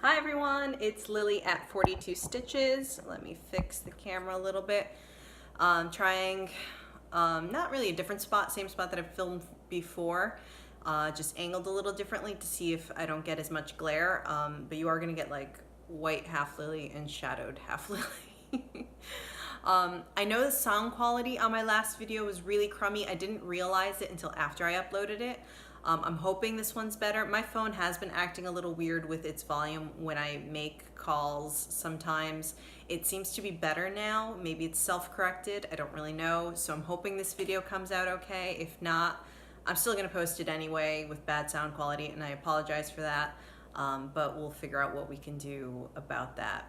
Hi everyone, it's Lily at 42 Stitches. Let me fix the camera a little bit. Trying not really a different spot, same spot that I've filmed before, just angled a little differently to see if I don't get as much glare, but you are going to get like white half Lily and shadowed half Lily. I know the sound quality on my last video was really crummy. I didn't realize it until after I uploaded it. I'm hoping this one's better. My phone has been acting a little weird with its volume when I make calls sometimes. It seems to be better now. Maybe it's self-corrected. I don't really know. So I'm hoping this video comes out okay. If not, I'm still gonna post it anyway with bad sound quality, and I apologize for that. But we'll figure out what we can do about that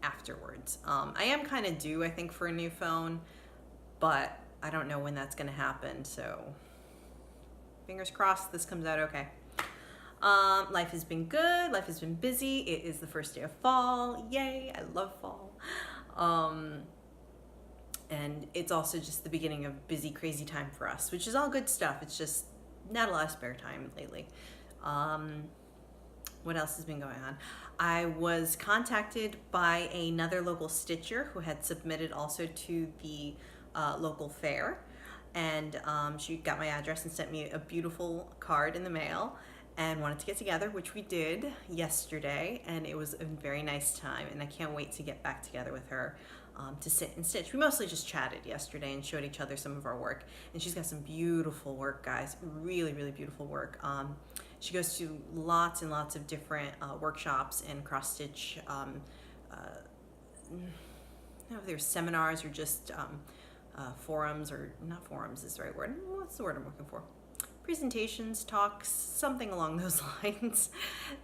afterwards. I am kind of due, I think, for a new phone, but I don't know when that's gonna happen, so fingers crossed this comes out okay. Life has been good, life has been busy. It is the first day of fall, yay, I love fall. And it's also just the beginning of busy, crazy time for us, which is all good stuff. It's just not a lot of spare time lately. What else has been going on? I was contacted by another local stitcher who had submitted also to the local fair, and she got my address and sent me a beautiful card in the mail and wanted to get together, which we did yesterday, and it was a very nice time, and I can't wait to get back together with her to sit and stitch. We mostly just chatted yesterday and showed each other some of our work, and she's got some beautiful work, guys, really, really beautiful work. She goes to lots and lots of different workshops and cross-stitch, I don't know if they're seminars or just forums, or not forums is the right word. What's the word I'm looking for? Presentations, talks, something along those lines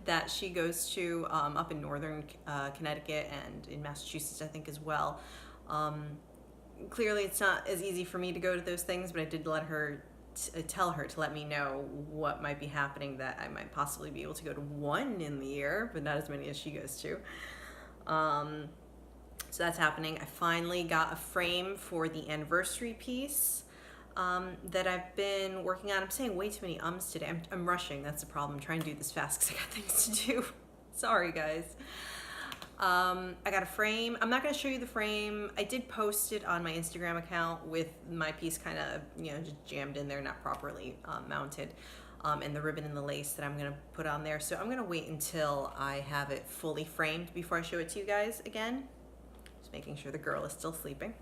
that she goes to up in northern Connecticut and in Massachusetts, I think, as well. Clearly it's not as easy for me to go to those things, but I did let her tell her to let me know what might be happening, that I might possibly be able to go to one in the year, but not as many as she goes to. So that's happening. I finally got a frame for the anniversary piece that I've been working on. I'm saying way too many ums today. I'm rushing. That's the problem. I'm trying to do this fast because I got things to do. Sorry, guys. I got a frame. I'm not going to show you the frame. I did post it on my Instagram account with my piece kind of, just jammed in there, not properly mounted, and the ribbon and the lace that I'm going to put on there. So I'm going to wait until I have it fully framed before I show it to you guys again. Just making sure the girl is still sleeping.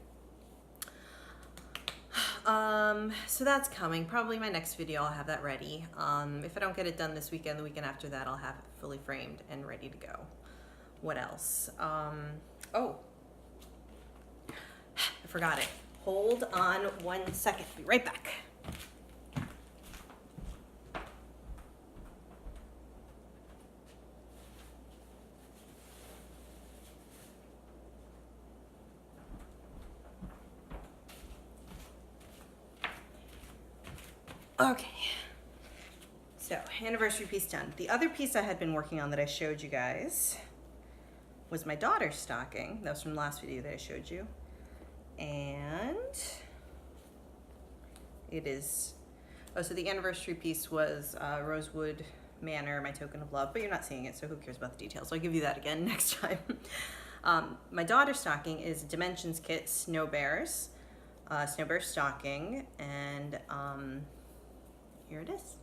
So that's coming. Probably my next video, I'll have that ready. If I don't get it done this weekend, the weekend after that, I'll have it fully framed and ready to go. What else? Oh, I forgot it. Hold on 1 second. Be right back. Okay, so anniversary piece done. The other piece I had been working on that I showed you guys was my daughter's stocking. That was from the last video that I showed you. And it is, oh, so the anniversary piece was Rosewood Manor, My Token of Love, but you're not seeing it, so who cares about the details? So I'll give you that again next time. My daughter's stocking is Dimensions Kit Snow Bears stocking, and here it is.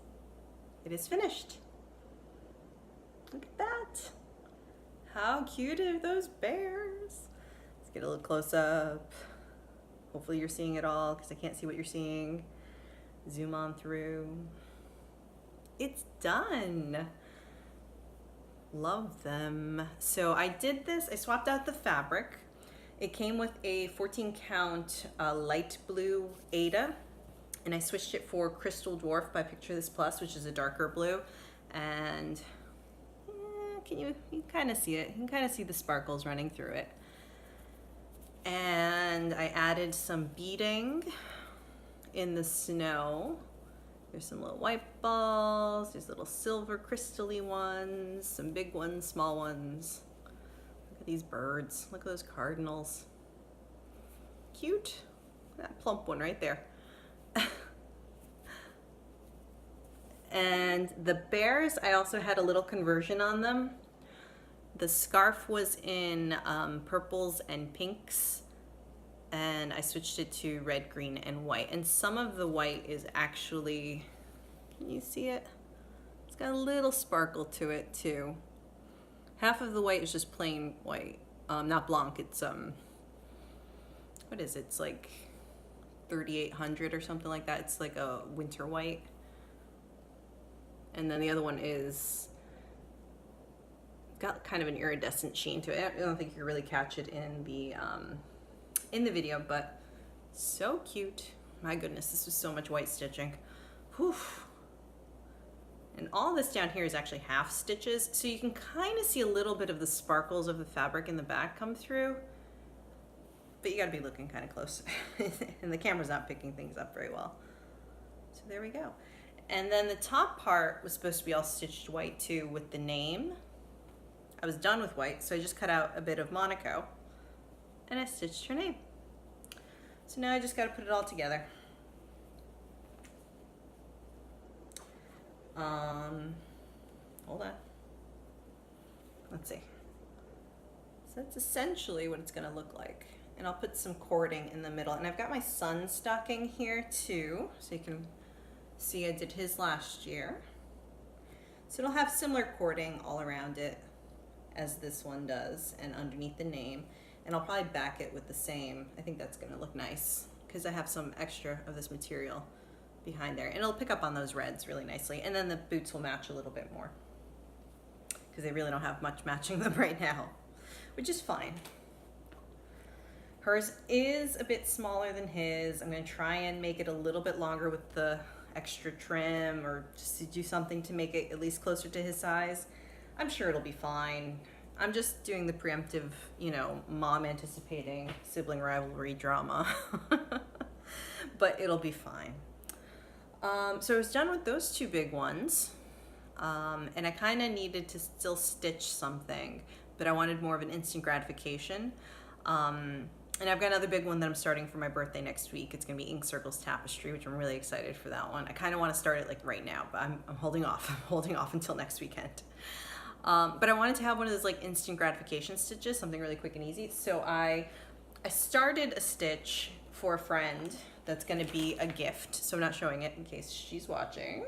It is finished. Look at that. How cute are those bears? Let's get a little close up. Hopefully you're seeing it all, because I can't see what you're seeing. Zoom on through. It's done. Love them. So I did this, I swapped out the fabric. It came with a 14 count light blue Ada, and I switched it for Crystal Dwarf by Picture This Plus, which is a darker blue. And you can kind of see it. You can kind of see the sparkles running through it. And I added some beading in the snow. There's some little white balls, there's little silver crystally ones, some big ones, small ones. Look at these birds. Look at those cardinals. Cute. That plump one right there. And the bears, I also had a little conversion on them. The scarf was in purples and pinks, and I switched it to red, green, and white. And some of the white is actually, can you see it? It's got a little sparkle to it too. Half of the white is just plain white, not blanc. It's what is it? It's like 3800 or something like that. It's like a winter white. And then the other one is got kind of an iridescent sheen to it. I don't think you can really catch it in the video, but so cute. My goodness, this was so much white stitching. Whew. And all this down here is actually half stitches, so you can kind of see a little bit of the sparkles of the fabric in the back come through, but you got to be looking kind of close and the camera's not picking things up very well. So there we go. And then the top part was supposed to be all stitched white too with the name. I was done with white, so I just cut out a bit of Monaco and I stitched her name. So now I just got to put it all together. Hold on. Let's see. So that's essentially what it's going to look like. And I'll put some cording in the middle. And I've got my son's stocking here too, so you can see I did his last year. So it'll have similar cording all around it as this one does and underneath the name. And I'll probably back it with the same. I think that's going to look nice because I have some extra of this material behind there. And it'll pick up on those reds really nicely. And then the boots will match a little bit more because they really don't have much matching them right now, which is fine. Hers is a bit smaller than his. I'm going to try and make it a little bit longer with the extra trim, or just to do something to make it at least closer to his size. I'm sure it'll be fine. I'm just doing the preemptive, you know, mom anticipating sibling rivalry drama, but it'll be fine. So I was done with those two big ones, and I kind of needed to still stitch something, but I wanted more of an instant gratification. And I've got another big one that I'm starting for my birthday next week. It's gonna be Ink Circles Tapestry, which I'm really excited for that one. I kind of want to start it like right now, but I'm holding off. I'm holding off until next weekend. But I wanted to have one of those like instant gratification stitches, something really quick and easy. So I started a stitch for a friend that's gonna be a gift. So I'm not showing it in case she's watching.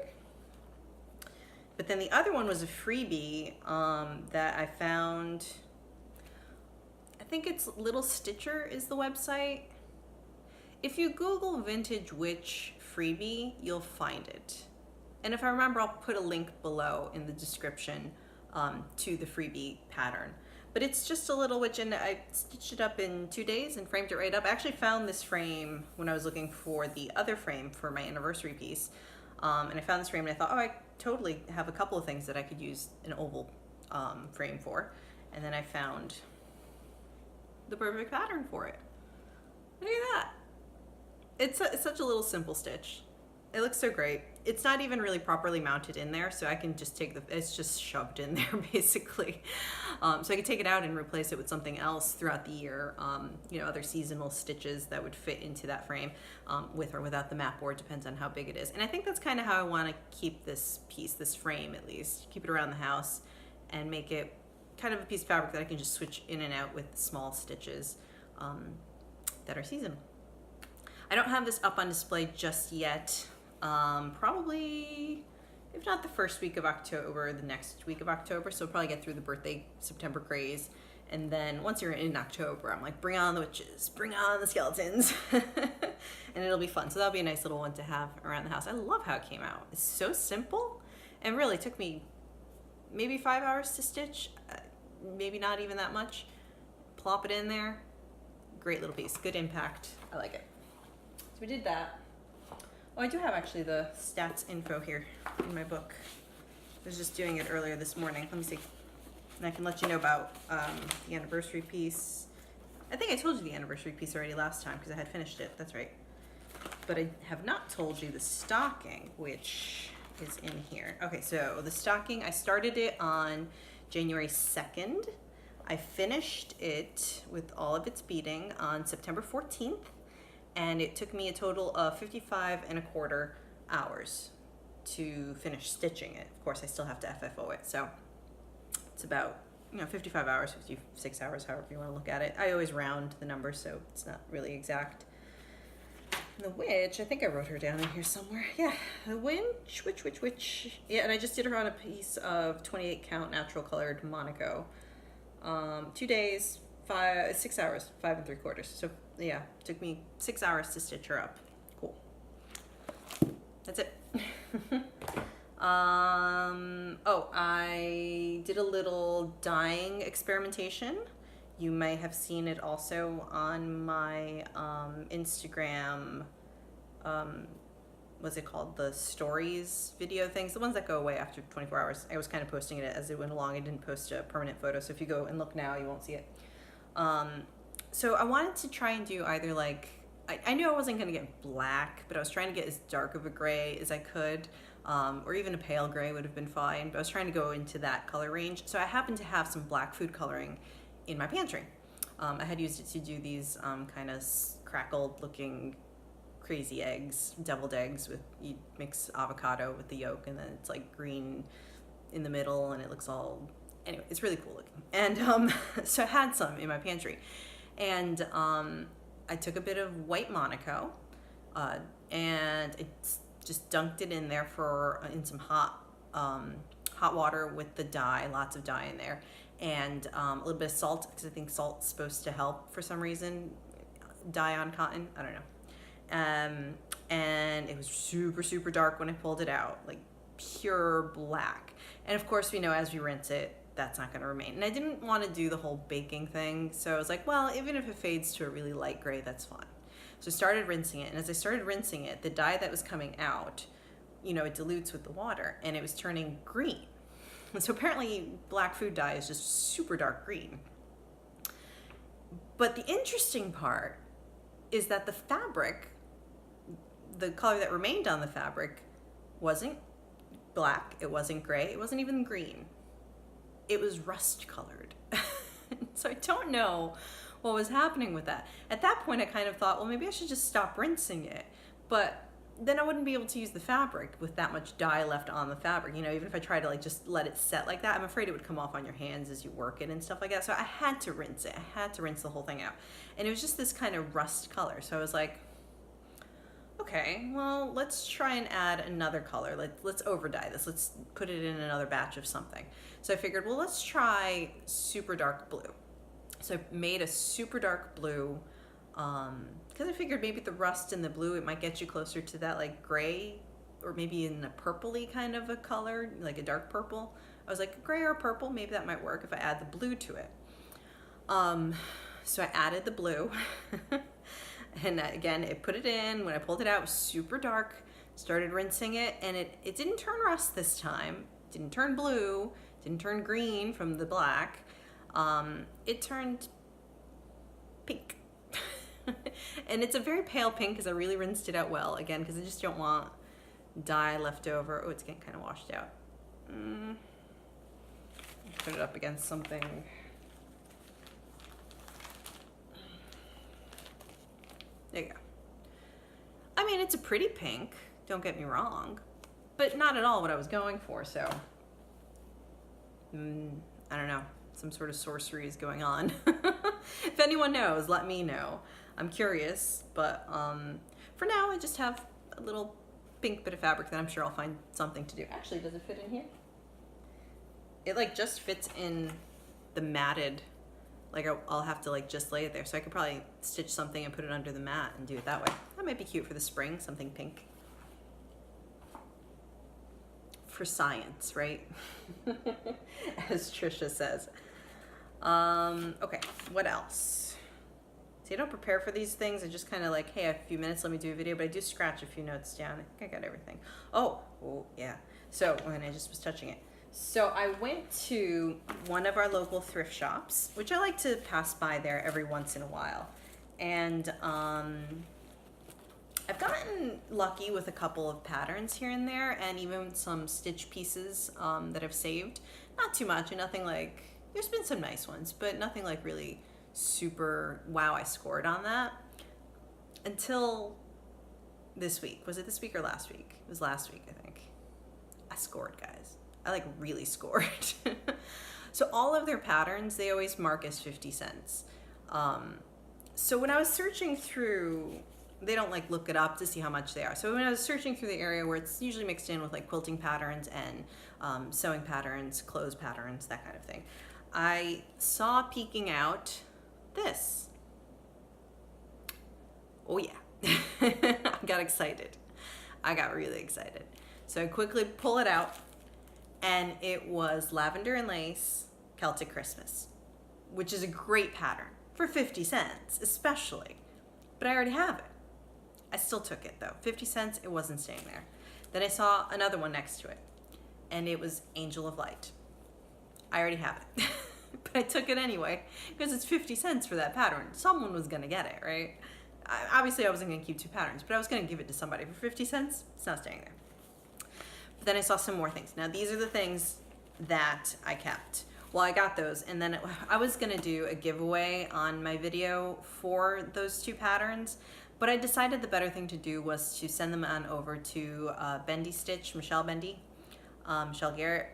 But then the other one was a freebie that I found. I think it's Little Stitcher is the website. If you Google Vintage Witch freebie, you'll find it. And if I remember, I'll put a link below in the description to the freebie pattern. But it's just a little witch, and I stitched it up in 2 days and framed it right up. I actually found this frame when I was looking for the other frame for my anniversary piece. And I found this frame and I thought, oh, I totally have a couple of things that I could use an oval frame for. And then I found the perfect pattern for it. Look at that. It's such a little simple stitch. It looks so great. It's not even really properly mounted in there, so I can just take it's just shoved in there basically. So I can take it out and replace it with something else throughout the year. You know, other seasonal stitches that would fit into that frame, with or without the mat board, depends on how big it is. And I think that's kind of how I want to keep this piece, this frame at least, keep it around the house and make it kind of a piece of fabric that I can just switch in and out with small stitches that are seasonal. I don't have this up on display just yet. Probably, if not the first week of October, the next week of October. So probably get through the birthday September craze. And then once you're in October, I'm like, bring on the witches, bring on the skeletons. And it'll be fun. So that'll be a nice little one to have around the house. I love how it came out. It's so simple and really took me maybe 5 hours to stitch. Maybe not even that much. Plop it in there. Great little piece. Good impact. I like it. So we did that. Oh, I do have actually the stats info here in my book. I was just doing it earlier this morning. Let me see. And I can let you know about the anniversary piece. I think I told you the anniversary piece already last time because I had finished it. That's right. But I have not told you the stocking, which is in here. Okay, so the stocking, I started it on January 2nd. I finished it with all of its beading on September 14th, and it took me a total of 55¼ hours to finish stitching it. Of course, I still have to FFO it, so it's about you know, 55 hours, 56 hours, however you want to look at it. I always round the numbers, so it's not really exact. The witch, I think I wrote her down in here somewhere. Yeah, the witch. Yeah, and I just did her on a piece of 28 count natural colored Monaco. 2 days, 6 hours, 5 3/4. So yeah, it took me 6 hours to stitch her up. Cool. That's it. Oh, I did a little dyeing experimentation. You may have seen it also on my Instagram, what's it called? The stories video things, the ones that go away after 24 hours. I was kind of posting it as it went along. I didn't post a permanent photo, so if you go and look now, you won't see it. So I wanted to try and do either like, I knew I wasn't going to get black, but I was trying to get as dark of a gray as I could, or even a pale gray would have been fine, but I was trying to go into that color range. So I happened to have some black food coloring in my pantry. I had used it to do these kind of crackled looking crazy eggs, deviled eggs with, you mix avocado with the yolk, and then it's like green in the middle and it looks all, anyway, it's really cool looking. And so I had some in my pantry, and I took a bit of white Monaco and it's just dunked it in there in some hot water with the dye, lots of dye in there, and a little bit of salt, because I think salt's supposed to help for some reason, dye on cotton, I don't know. And it was super, super dark when I pulled it out, like pure black. And of course, we know as we rinse it, that's not going to remain. And I didn't want to do the whole baking thing, so I was like, well, even if it fades to a really light gray, that's fine. So I started rinsing it, and as I started rinsing it, the dye that was coming out, you know, it dilutes with the water, and it was turning green. And so apparently black food dye is just super dark green. But the interesting part is that the fabric, the color that remained on the fabric, wasn't black, it wasn't gray, it wasn't even green. It was rust colored. So I don't know what was happening with that. At that point I kind of thought, well, maybe I should just stop rinsing it. But then I wouldn't be able to use the fabric with that much dye left on the fabric. You know, even if I tried to like just let it set like that, I'm afraid it would come off on your hands as you work it and stuff like that. So I had to rinse it. I had to rinse the whole thing out. And it was just this kind of rust color. So I was like, okay, well, let's try and add another color. Let's over dye this. Let's put it in another batch of something. So I figured, well, let's try super dark blue. So I made a super dark blue, because I figured maybe the rust in the blue, it might get you closer to that like gray, or maybe in a purpley kind of a color, like a dark purple. I was like, gray or purple, maybe that might work if I add the blue to it. So I added the blue, and again, it put it in. When I pulled it out, it was super dark. Started rinsing it, and it didn't turn rust this time. It didn't turn blue, didn't turn green from the black. It turned pink. And it's a very pale pink because I really rinsed it out well, again, because I just don't want dye left over. Oh, it's getting kind of washed out. Put it up against something. There you go. I mean, it's a pretty pink, don't get me wrong, but not at all what I was going for, so I don't know. Some sort of sorcery is going on. If anyone knows, let me know. I'm curious, but for now I just have a little pink bit of fabric that I'm sure I'll find something to do. Actually, does it fit in here? It like just fits in the matted, like I'll have to like just lay it there. So I could probably stitch something and put it under the mat and do it that way. That might be cute for the spring, something pink. For science, right? As Trisha says. Okay, what else? See, I don't prepare for these things. I just kind of like, hey, I have a few minutes, let me do a video, but I do scratch a few notes down. I think I got everything. Oh, yeah. So, when I just was touching it. So I went to one of our local thrift shops, which I like to pass by there every once in a while. And I've gotten lucky with a couple of patterns here and there, and even some stitch pieces that I've saved. Not too much, and nothing like, there's been some nice ones, but nothing like really super, wow, I scored on that. Until this week. Was it this week or last week? It was last week, I think. I scored, guys. I like really scored. So all of their patterns, they always mark as 50 cents. So when I was searching through, they don't like look it up to see how much they are. So when I was searching through the area where it's usually mixed in with like quilting patterns and sewing patterns, clothes patterns, that kind of thing, I saw peeking out this. Oh yeah, I got excited. I got really excited. So I quickly pull it out, and it was Lavender and Lace Celtic Christmas, which is a great pattern for 50 cents, especially. But I already have it. I still took it though. 50 cents, it wasn't staying there. Then I saw another one next to it, and it was Angel of Light. I already have it, but I took it anyway because it's 50 cents for that pattern. Someone was gonna get it, right? Obviously I wasn't gonna keep two patterns, but I was gonna give it to somebody for 50 cents. It's not staying there. But then I saw some more things. Now these are the things that I kept. Well, I got those, and then I was gonna do a giveaway on my video for those two patterns, but I decided the better thing to do was to send them on over to Bendy Stitch, Michelle Bendy, Michelle Garrett,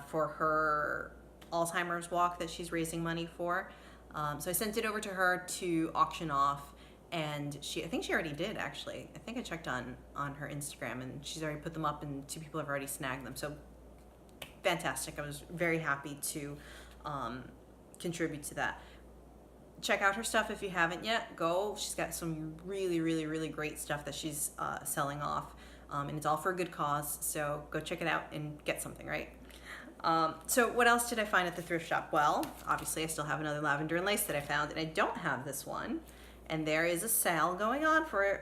for her Alzheimer's walk that she's raising money for. So I sent it over to her to auction off, and I think she already did actually. I think I checked on her Instagram, and she's already put them up, and 2 people have already snagged them. So fantastic. I was very happy to contribute to that. Check out her stuff if you haven't yet. Go. She's got some really, really, really great stuff that she's selling off, and it's all for a good cause. So go check it out and get something, right? So what else did I find at the thrift shop? Well, obviously I still have another Lavender and Lace that I found, and I don't have this one. And there is a sale going on for it.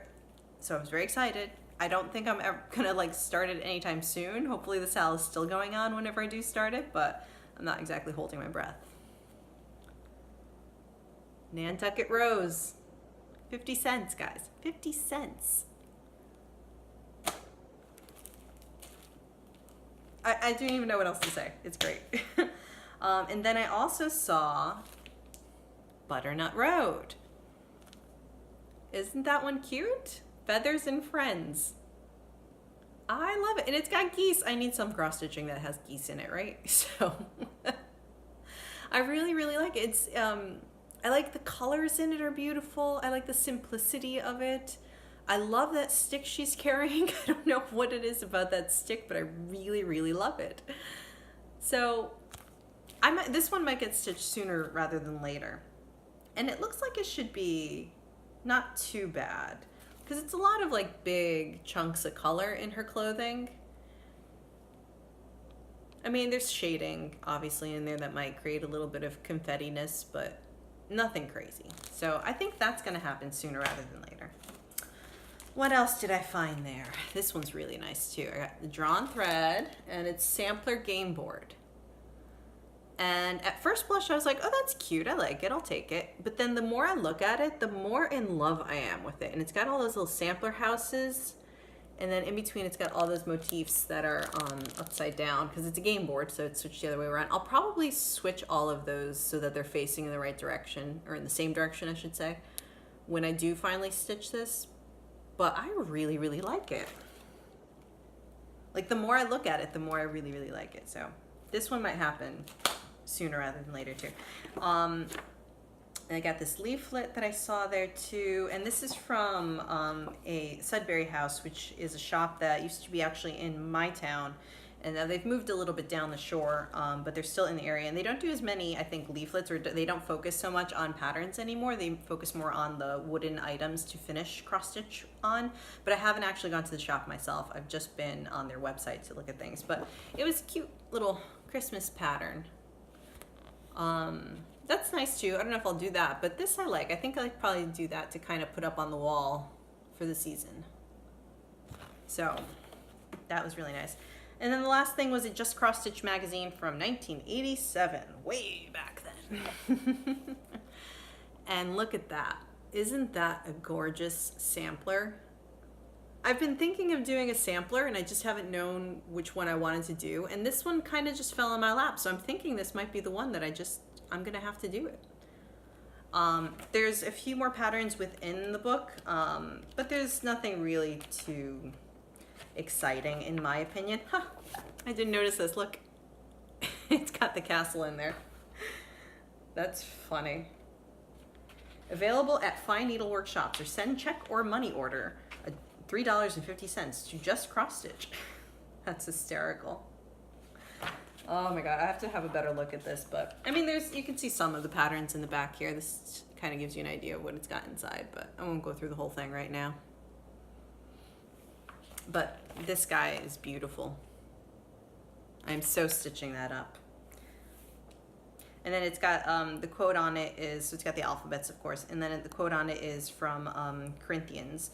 So I was very excited. I don't think I'm ever gonna like start it anytime soon. Hopefully the sale is still going on whenever I do start it, but I'm not exactly holding my breath. Nantucket Rose. 50 cents, guys. 50 cents. I don't even know what else to say. It's great. And then I also saw Butternut Road. Isn't that one cute? Feathers and Friends. I love it. And it's got geese. I need some cross stitching that has geese in it, right? So I really, really like it. It's I like the colors in it are beautiful. I like the simplicity of it. I love that stick she's carrying. I don't know what it is about that stick, but I really, really love it. So this one might get stitched sooner rather than later. And it looks like it should be not too bad, because it's a lot of like big chunks of color in her clothing. I mean, there's shading obviously in there that might create a little bit of confetti-ness, but nothing crazy. So I think that's gonna happen sooner rather than later. What else did I find there? This one's really nice too. I got the drawn thread, and it's sampler game board. And at first blush, I was like, oh, that's cute. I like it. I'll take it. But then the more I look at it, the more in love I am with it. And it's got all those little sampler houses. And then in between, it's got all those motifs that are upside down, because it's a game board, so it's switched the other way around. I'll probably switch all of those so that they're facing in the right direction, or in the same direction, I should say, when I do finally stitch this. But I really, really like it. Like, the more I look at it, the more I really, really like it. So this one might happen sooner rather than later too. And I got this leaflet that I saw there too, and this is from a Sudbury House, which is a shop that used to be actually in my town, and now they've moved a little bit down the shore, but they're still in the area, and they don't do as many, I think, leaflets, or they don't focus so much on patterns anymore. They focus more on the wooden items to finish cross stitch on, but I haven't actually gone to the shop myself. I've just been on their website to look at things, but it was a cute little Christmas pattern. That's nice too. I don't know if I'll do that, but this I like. I think I'd probably do that to kind of put up on the wall for the season. So that was really nice. And then the last thing was a Just Cross Stitch magazine from 1987, way back then. And look at that. Isn't that a gorgeous sampler? I've been thinking of doing a sampler, and I just haven't known which one I wanted to do. And this one kind of just fell in my lap. So I'm thinking this might be the one that I'm gonna have to do it. There's a few more patterns within the book, but there's nothing really too exciting in my opinion. Huh, I didn't notice this, look. It's got the castle in there. That's funny. Available at fine needlework shops, or send check or money order. $3.50 to just cross stitch. That's hysterical. Oh my god, I have to have a better look at this, but I mean, you can see some of the patterns in the back here. This kind of gives you an idea of what it's got inside, but I won't go through the whole thing right now. But this guy is beautiful. I'm so stitching that up. And then it's got the quote on it is, so it's got the alphabets, of course, and then the quote on it is from Corinthians.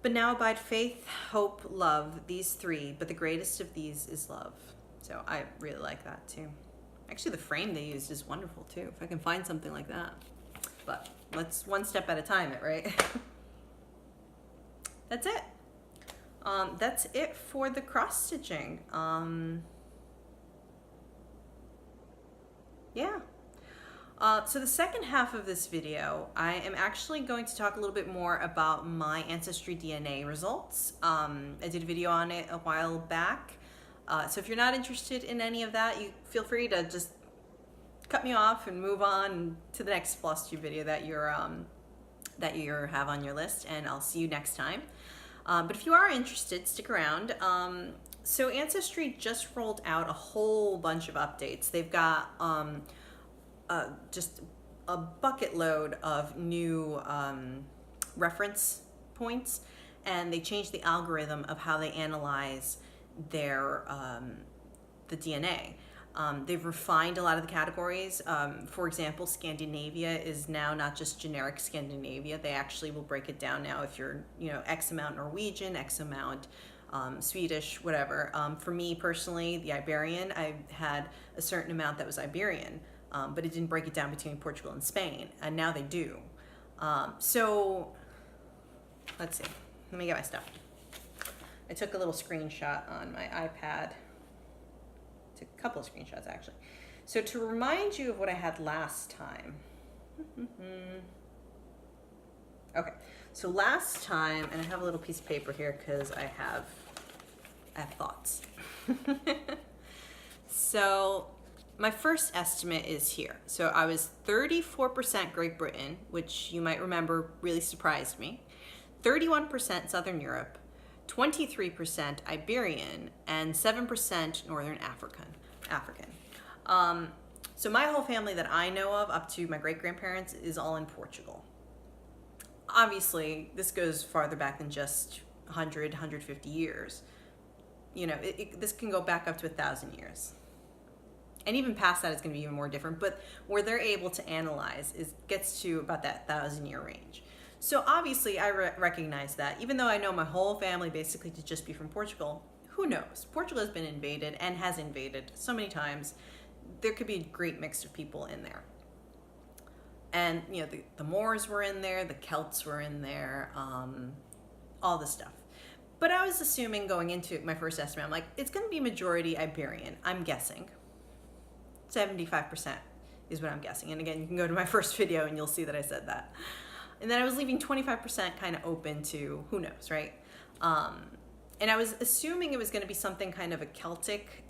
But now abide faith, hope, love, these three, but the greatest of these is love. So I really like that too. Actually, the frame they used is wonderful too, if I can find something like that. But let's one step at a time, right? That's it. That's it for the cross stitching. Yeah. So the second half of this video, I am actually going to talk a little bit more about my Ancestry DNA results. I did a video on it a while back. So if you're not interested in any of that, you feel free to just cut me off and move on to the next Flosstube video that you have on your list, and I'll see you next time. But if you are interested, stick around. So Ancestry just rolled out a whole bunch of updates. They've got just a bucket load of new reference points, and they changed the algorithm of how they analyze their the DNA. They've refined a lot of the categories. For example, Scandinavia is now not just generic Scandinavia. They actually will break it down now if you're, X amount Norwegian, X amount Swedish, whatever. For me personally, the Iberian, I had a certain amount that was Iberian, but it didn't break it down between Portugal and Spain, and now they do. So let's see. Let me get my stuff. I took a little screenshot on my iPad. Took a couple of screenshots actually. So to remind you of what I had last time. Okay, so last time, and I have a little piece of paper here because I have thoughts. So my first estimate is here. So I was 34% Great Britain, which you might remember really surprised me, 31% Southern Europe, 23% Iberian, and 7% Northern African. So my whole family that I know of, up to my great-grandparents, is all in Portugal. Obviously, this goes farther back than just 100, 150 years. This can go back up to 1,000 years. And even past that, it's going to be even more different. But where they're able to analyze gets to about that 1,000-year range. So obviously, I recognize that. Even though I know my whole family basically to just be from Portugal, who knows? Portugal has been invaded and has invaded so many times. There could be a great mix of people in there. And, the Moors were in there, the Celts were in there, all this stuff. But I was assuming going into my first estimate, I'm like, it's going to be majority Iberian, I'm guessing. 75% is what I'm guessing. And again, you can go to my first video and you'll see that I said that. And then I was leaving 25% kind of open to who knows, right? And I was assuming it was going to be something kind of a Celtic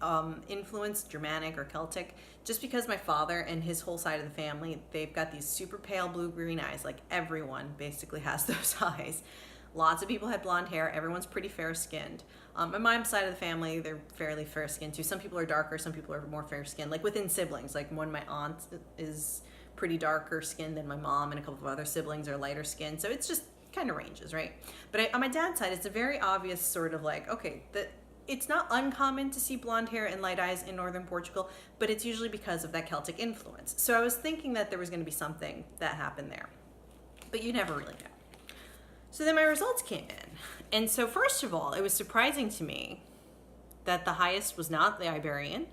influence, Germanic or Celtic, just because my father and his whole side of the family, they've got these super pale blue-green eyes. Like everyone basically has those eyes. Lots of people had blonde hair. Everyone's pretty fair-skinned. My mom's side of the family, they're fairly fair-skinned too. Some people are darker, some people are more fair-skinned. Like within siblings, like one of my aunts is pretty darker skinned than my mom, and a couple of other siblings are lighter skinned. So it's just kind of ranges, right? But on my dad's side, it's a very obvious sort of like, okay, it's not uncommon to see blonde hair and light eyes in northern Portugal, but it's usually because of that Celtic influence. So I was thinking that there was going to be something that happened there, but you never really know. So then my results came in. And so first of all, it was surprising to me that the highest was not the Iberian,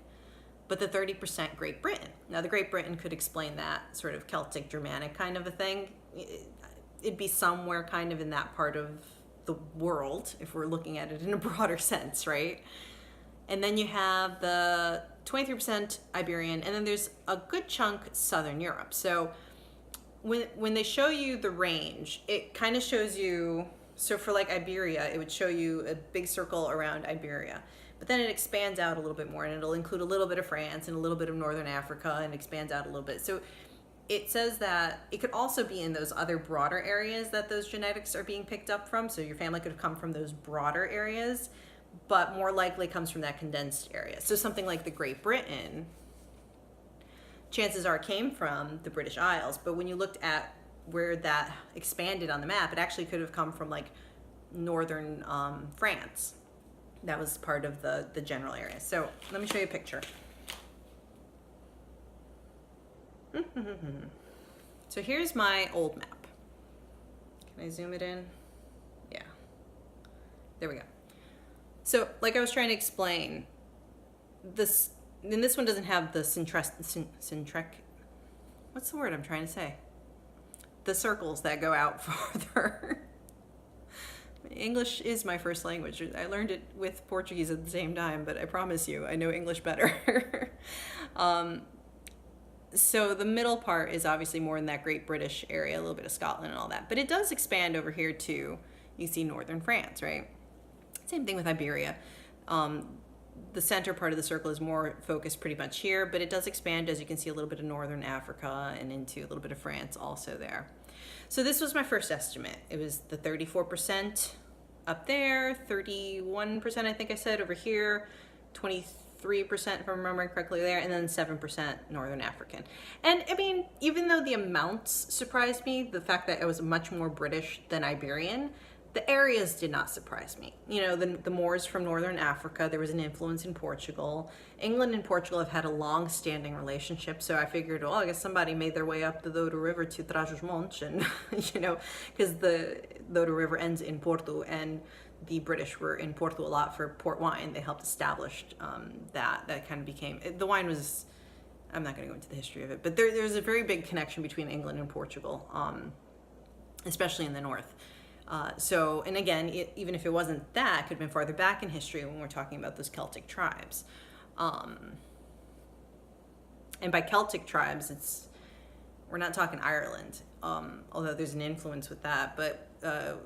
but the 30% Great Britain. Now the Great Britain could explain that sort of Celtic, Germanic kind of a thing. It'd be somewhere kind of in that part of the world, if we're looking at it in a broader sense, right? And then you have the 23% Iberian, and then there's a good chunk Southern Europe. So when they show you the range, it kind of shows you, so for like Iberia, it would show you a big circle around Iberia. but then it expands out a little bit more, and it'll include a little bit of France and a little bit of Northern Africa, and expands out a little bit. So it says that it could also be in those other broader areas that those genetics are being picked up from. So your family could have come from those broader areas, but more likely comes from that condensed area. So something like the Great Britain, chances are came from the British Isles, but when you looked at where that expanded on the map, it actually could have come from like northern France. That was part of the general area. So let me show you a picture. So here's my old map. Can I zoom it in? Yeah. There we go. So like I was trying to explain, this one doesn't have the what's the word I'm trying to say? The circles that go out farther. English is my first language. I learned it with Portuguese at the same time, but I promise you, I know English better. So the middle part is obviously more in that Great British area, a little bit of Scotland and all that. But it does expand over here too. You see northern France, right? Same thing with Iberia. The center part of the circle is more focused pretty much here, but it does expand, as you can see, a little bit of northern Africa and into a little bit of France also there. So this was my first estimate. It was the 34% up there, 31% I think I said over here, 23% if I'm remembering correctly there, and then 7% Northern African. And I mean, even though the amounts surprised me, the fact that it was much more British than Iberian, the areas did not surprise me. You know, the Moors from Northern Africa, there was an influence in Portugal. England and Portugal have had a long-standing relationship, so I figured, well, I guess somebody made their way up the Douro River to Trás-os-Montes, and, you know, because the Douro River ends in Porto, and the British were in Porto a lot for port wine. They helped establish that kind of became, the wine was, I'm not going to go into the history of it, but there's a very big connection between England and Portugal, especially in the north. So, and again, even if it wasn't that, it could have been farther back in history when we're talking about those Celtic tribes. And by Celtic tribes, we're not talking Ireland, although there's an influence with that. But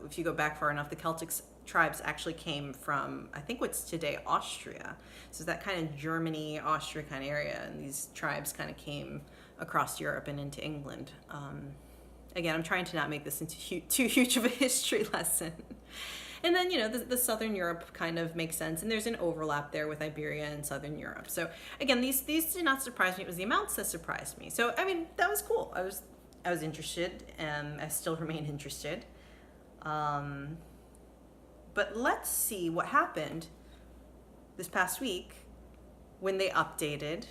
if you go back far enough, the Celtic tribes actually came from, I think what's today Austria. So that kind of Germany, Austria kind of area, and these tribes kind of came across Europe and into England. Again, I'm trying to not make this into too huge of a history lesson. And then, you know, the Southern Europe kind of makes sense, and there's an overlap there with Iberia and Southern Europe. So again, these did not surprise me. It was the amounts that surprised me. So I mean, that was cool. I was interested, and I still remain interested. But let's see what happened this past week when they updated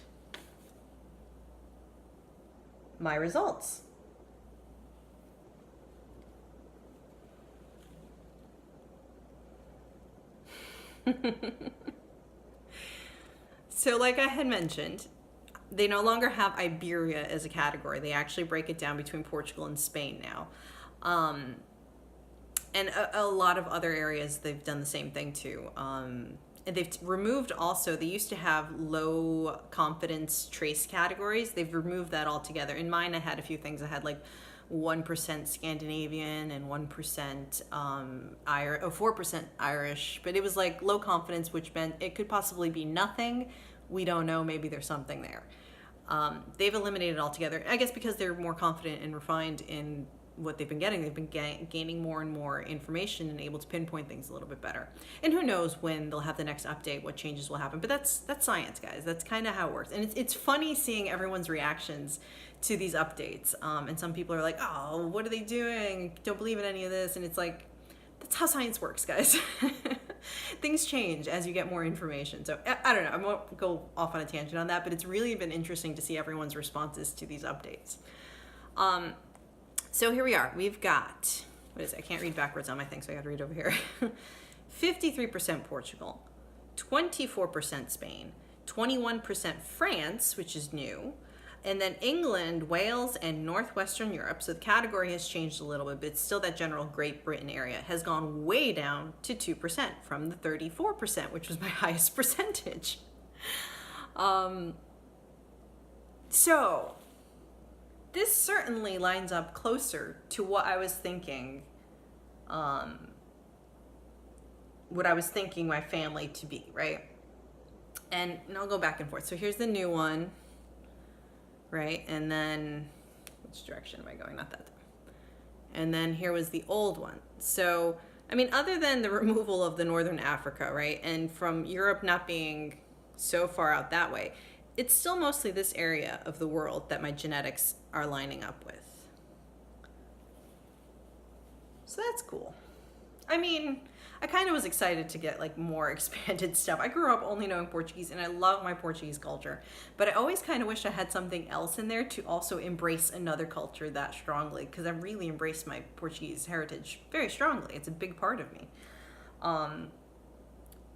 my results. So like I had mentioned, they no longer have Iberia as a category. They actually break it down between Portugal and Spain now. And a lot of other areas, they've done the same thing too. And they've removed also, they used to have low confidence trace categories. They've removed that altogether. In mine, I had a few things. I had like 1% Scandinavian and 1% 4% Irish, but it was like low confidence, which meant it could possibly be nothing. We don't know, maybe there's something there. They've eliminated it altogether, I guess because they're more confident and refined in what they've been getting. They've been gaining more and more information and able to pinpoint things a little bit better. And who knows when they'll have the next update, what changes will happen. But that's science, guys. That's kind of how it works. And it's funny seeing everyone's reactions to these updates. And some people are like, oh, what are they doing? Don't believe in any of this. And it's like, that's how science works, guys. Things change as you get more information. So I don't know, I won't go off on a tangent on that, but it's really been interesting to see everyone's responses to these updates. So here we are. We've got, what is it? I can't read backwards on my thing, so I got to read over here. 53% Portugal, 24% Spain, 21% France, which is new, and then England, Wales, and Northwestern Europe. So the category has changed a little bit, but it's still that general Great Britain area has gone way down to 2% from the 34%, which was my highest percentage. So this certainly lines up closer to what I was thinking, my family to be, right? And I'll go back and forth. So here's the new one, right? And then, which direction am I going? Not that. And then here was the old one. So, I mean, other than the removal of the Northern Africa, right? And from Europe not being so far out that way, it's still mostly this area of the world that my genetics are lining up with. So that's cool. I mean, I kind of was excited to get like more expanded stuff. I grew up only knowing Portuguese and I love my Portuguese culture, but I always kind of wish I had something else in there to also embrace another culture that strongly, because I really embrace my Portuguese heritage very strongly. It's a big part of me.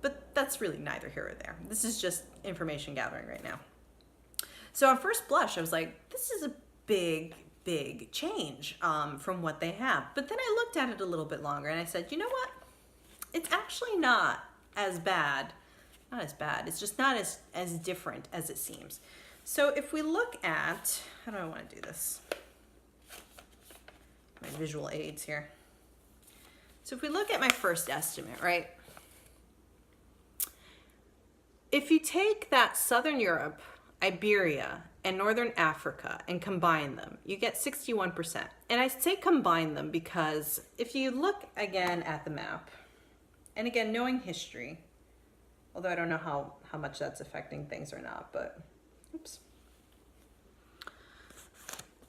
But that's really neither here or there. This is just information gathering right now. So on first blush, I was like, this is a big change from what they have. But then I looked at it a little bit longer and I said, you know what? It's actually not as bad. Not as bad. It's just not as different as it seems. So if we look at, how do I want to do this? My visual aids here. So if we look at my first estimate, right? If you take that Southern Europe, Iberia, and Northern Africa and combine them, you get 61%. And I say combine them because if you look again at the map, and again, knowing history, although I don't know how much that's affecting things or not, but oops.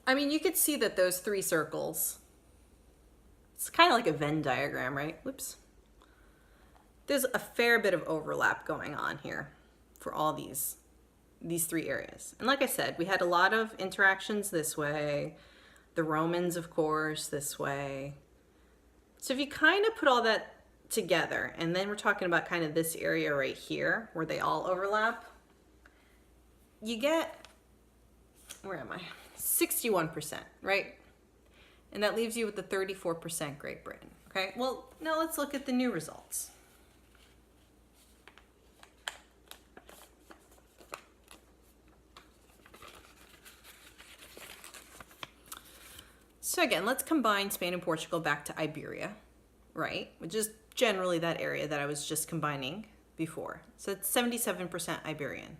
I mean, you could see that those three circles, it's kind of like a Venn diagram, right? Whoops. There's a fair bit of overlap going on here for all these three areas. And like I said, we had a lot of interactions this way, the Romans, of course, this way. So if you kind of put all that together, and then we're talking about kind of this area right here where they all overlap, you get, where am I? 61%, right? And that leaves you with the 34% Great Britain. Okay, well, now let's look at the new results. So again, let's combine Spain and Portugal back to Iberia, right? Which is generally that area that I was just combining before. So it's 77% Iberian.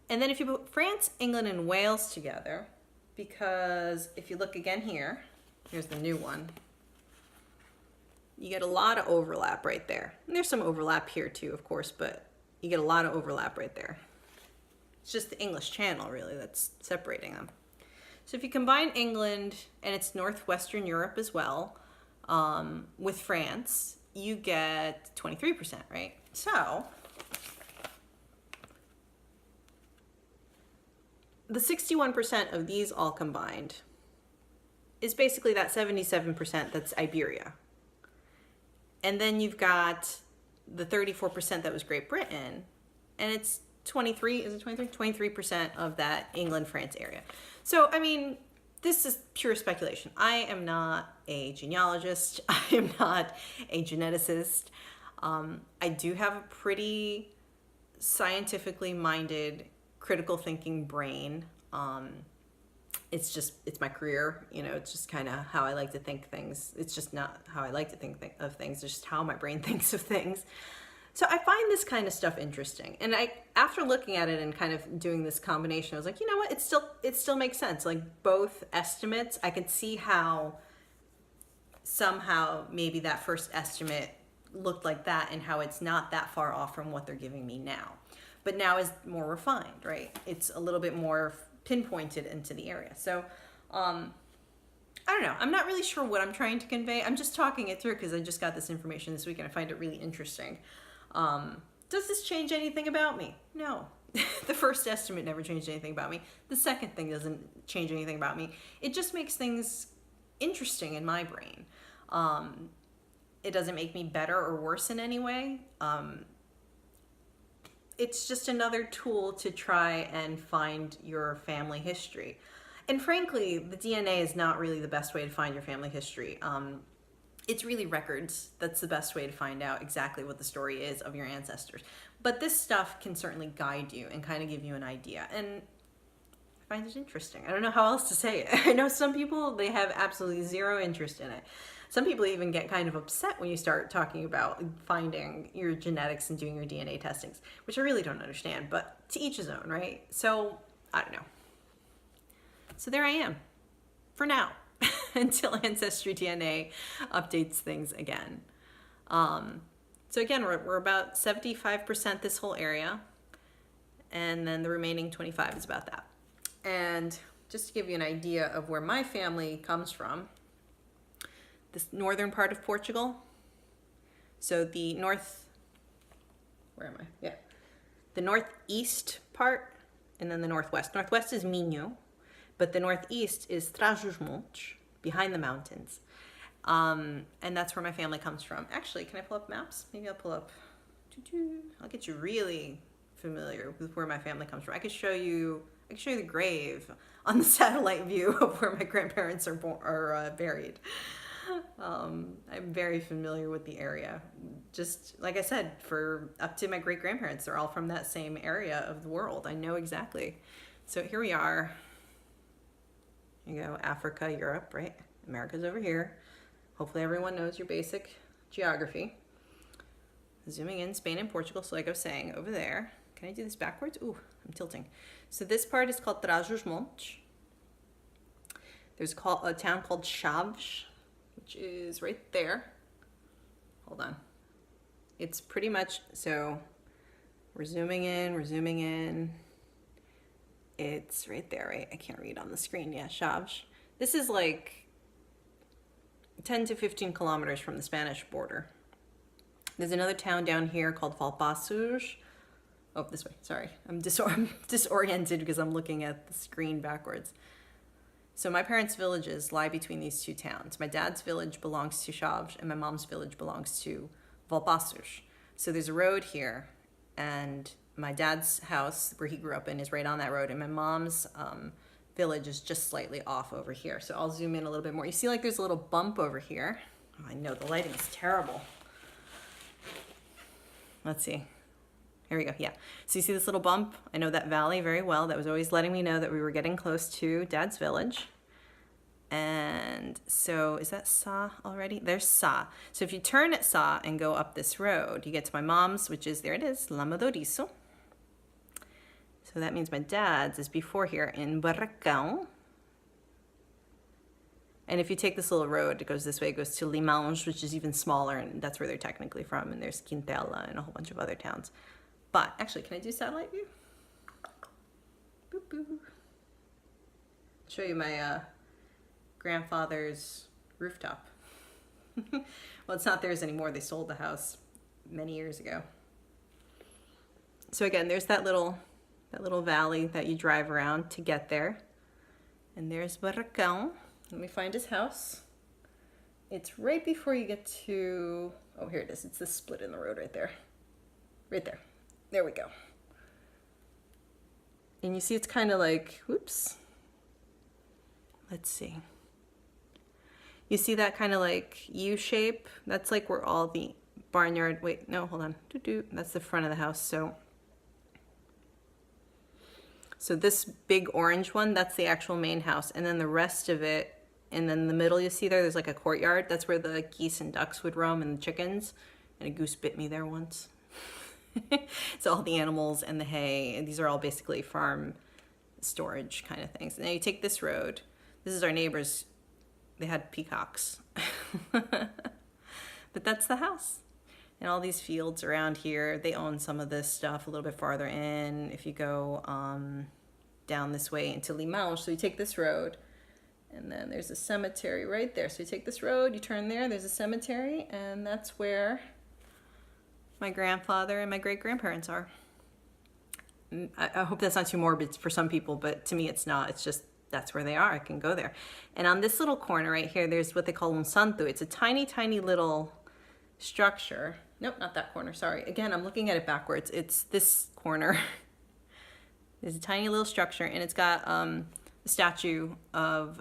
And then if you put France, England, and Wales together, because if you look again here, here's the new one, you get a lot of overlap right there. And there's some overlap here too, of course, but you get a lot of overlap right there. It's just the English Channel really that's separating them. So if you combine England, and it's Northwestern Europe as well, with France, you get 23%, right? So the 61% of these all combined is basically that 77% that's Iberia. And then you've got the 34% that was Great Britain, and it's 23% of that England, France area. So, I mean, this is pure speculation. I am not a genealogist. I am not a geneticist. I do have a pretty scientifically minded, critical thinking brain. It's my career, you know, it's just kind of how I like to think things. It's just not how I like to think of things, it's just how my brain thinks of things. So I find this kind of stuff interesting. And after looking at it and kind of doing this combination, I was like, you know what, it still makes sense. Like both estimates, I can see how somehow maybe that first estimate looked like that and how it's not that far off from what they're giving me now. But now is more refined, right? It's a little bit more pinpointed into the area. So I don't know. I'm not really sure what I'm trying to convey. I'm just talking it through because I just got this information this week and I find it really interesting. Does this change anything about me? No. The first estimate never changed anything about me. The second thing doesn't change anything about me. It just makes things interesting in my brain. It doesn't make me better or worse in any way. It's just another tool to try and find your family history. And frankly, the DNA is not really the best way to find your family history. It's really records that's the best way to find out exactly what the story is of your ancestors. But this stuff can certainly guide you and kind of give you an idea. And I find it interesting. I don't know how else to say it. I know some people, they have absolutely zero interest in it. Some people even get kind of upset when you start talking about finding your genetics and doing your DNA testings, which I really don't understand, but to each his own, right? So I don't know. So there I am for now until Ancestry DNA updates things again. So again, we're about 75% this whole area, and then the remaining 25 is about that. And just to give you an idea of where my family comes from, this northern part of Portugal. So the where am I? Yeah. The northeast part, and then the northwest. Northwest is Minho, but the northeast is Trás-os-Montes, behind the mountains. And that's where my family comes from. Actually, can I pull up maps? Maybe I'll pull up. I'll get you really familiar with where my family comes from. I can show you the grave on the satellite view of where my grandparents are buried. I'm very familiar with the area. Just like I said, for up to my great grandparents, they're all from that same area of the world. I know exactly. So here we are. You go, Africa, Europe, right? America's over here. Hopefully everyone knows your basic geography. Zooming in, Spain and Portugal. So like I was saying, over there. Can I do this backwards? Ooh, I'm tilting. So this part is called Trás-os-Montes. There's a town called Chaves, which is right there. Hold on. It's pretty much, so we're zooming in. It's right there, right? I can't read on the screen. Yeah, Chaves. This is like 10 to 15 kilometers from the Spanish border. There's another town down here called Valpassos. Oh, this way, sorry. I'm disoriented because I'm looking at the screen backwards. So my parents' villages lie between these two towns. My dad's village belongs to Chaves, and my mom's village belongs to Valpassos. So there's a road here, and my dad's house, where he grew up in, is right on that road, and my mom's village is just slightly off over here. So I'll zoom in a little bit more. You see like there's a little bump over here. Oh, I know, the lighting is terrible. Let's see. Here we go, yeah. So you see this little bump? I know that valley very well. That was always letting me know that we were getting close to Dad's village. And so, is that Sa already? There's Sa. So if you turn at Sa and go up this road, you get to my mom's, which is, there it is, Lama do Riso. So that means my dad's is before here in Barracão. And if you take this little road, it goes this way, it goes to Limãos, which is even smaller, and that's where they're technically from. And there's Quintela and a whole bunch of other towns. But actually, can I do satellite view? Boop, boop. Show you my grandfather's rooftop. Well, it's not theirs anymore. They sold the house many years ago. So again, there's that little valley that you drive around to get there. And there's Barracão. Let me find his house. It's right before you get to, oh, here it is. It's this split in the road right there. Right there. There we go. And you see it's kind of like, whoops. Let's see. You see that kind of like U shape? That's like where all the barnyard, wait, no, hold on. That's the front of the house. So this big orange one, that's the actual main house. And then the rest of it, and then the middle you see there's like a courtyard. That's where the geese and ducks would roam and the chickens. And a goose bit me there once. So all the animals and the hay, and these are all basically farm storage kind of things. Now you take this road. This is our neighbors. They had peacocks. But that's the house. And all these fields around here, they own some of this stuff a little bit farther in. If you go down this way into Limão, so you take this road, and then there's a cemetery right there. So you take this road, you turn there, there's a cemetery, and that's where my grandfather and my great-grandparents are. I hope that's not too morbid for some people, but to me it's not. It's just, that's where they are. I can go there. And on this little corner right here, there's what they call un santo. It's a tiny, tiny little structure. Nope, not that corner, sorry. Again, I'm looking at it backwards. It's this corner. There's a tiny little structure, and it's got a statue of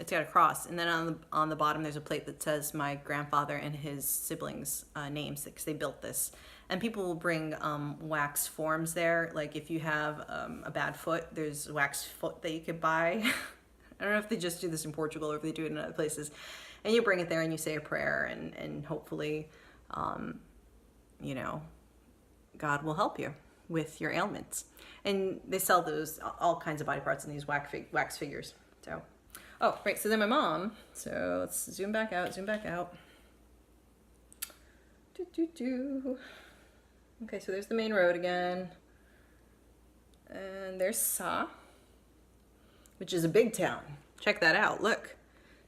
it's got a cross, and then on the bottom there's a plate that says my grandfather and his siblings' names, because they built this. And people will bring wax forms there. Like if you have a bad foot, there's wax foot that you could buy. I don't know if they just do this in Portugal or if they do it in other places. And you bring it there and you say a prayer, and hopefully, you know, God will help you with your ailments. And they sell those, all kinds of body parts in these wax figures. So, oh, right, so then my mom, so let's zoom back out. Okay, so there's the main road again. And there's Sa, which is a big town. Check that out, look.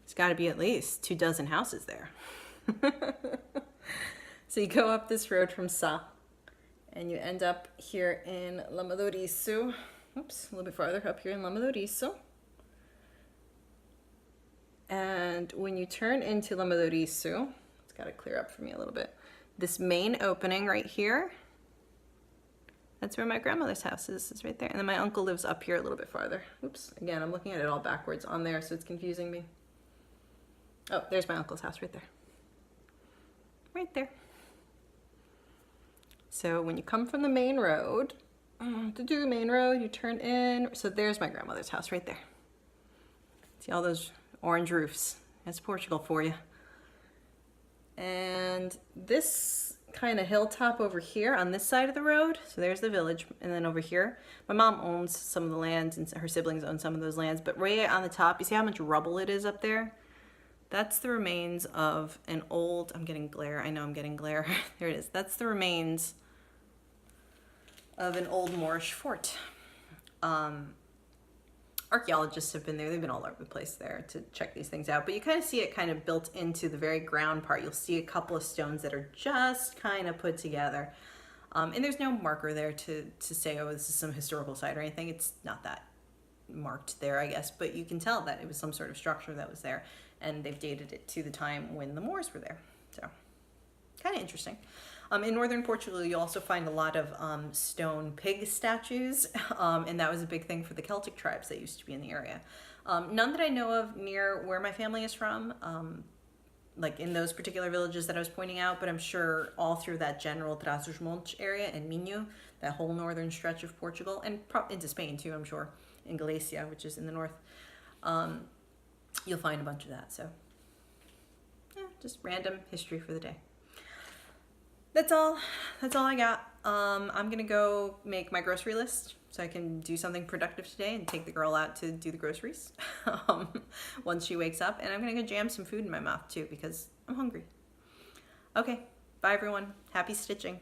There's gotta be at least 24 houses there. So you go up this road from Sa, and you end up here in Lamadoriço. Oops, a little bit farther up here in Lamadoriço. And when you turn into Lamadoriço, it's gotta clear up for me a little bit. This main opening right here, that's where my grandmother's house is right there. And then my uncle lives up here a little bit farther. Oops, again, I'm looking at it all backwards on there, so it's confusing me. Oh, there's my uncle's house right there. Right there. So when you come from the main road, you turn in. So there's my grandmother's house right there. See all those orange roofs? That's Portugal for you. And this kind of hilltop over here on this side of the road, so there's the village, and then over here, my mom owns some of the lands and her siblings own some of those lands, but right on the top, you see how much rubble it is up there? That's the remains of an old, I'm getting glare, I know I'm getting glare, there it is. That's the remains of an old Moorish fort. Archaeologists have been there. They've been all over the place there to check these things out. But you kind of see it kind of built into the very ground part. You'll see a couple of stones that are just kind of put together. And there's no marker there to say, oh, this is some historical site or anything. It's not that marked there, I guess. But you can tell that it was some sort of structure that was there. And they've dated it to the time when the Moors were there. So, kind of interesting. In northern Portugal, you also find a lot of stone pig statues, and that was a big thing for the Celtic tribes that used to be in the area. None that I know of near where my family is from, like in those particular villages that I was pointing out, but I'm sure all through that general Trás-os-Montes area and Minho, that whole northern stretch of Portugal, and into Spain too, I'm sure, in Galicia, which is in the north, you'll find a bunch of that. So, yeah, just random history for the day. That's all I got. I'm gonna go make my grocery list so I can do something productive today and take the girl out to do the groceries once she wakes up. And I'm gonna go jam some food in my mouth too because I'm hungry. Okay, bye everyone. Happy stitching.